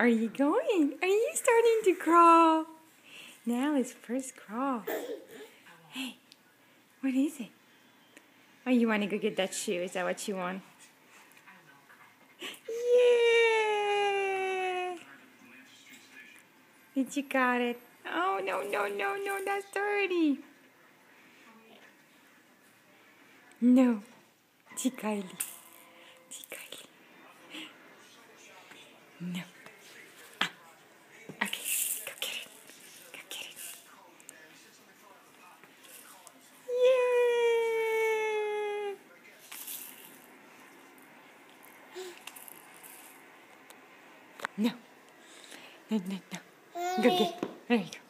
are you going? Are you starting to crawl? Now it's first crawl. Hey, what is it? Oh, you want to go get that shoe? Is that what you want? Yeah! Did you got it? Oh, no, no, no, no, that's dirty. No. Kylie. Kylie. No. Ah. Okay, go get it. Go get it. Yeah! No. No, no, no. Go get it. There you go.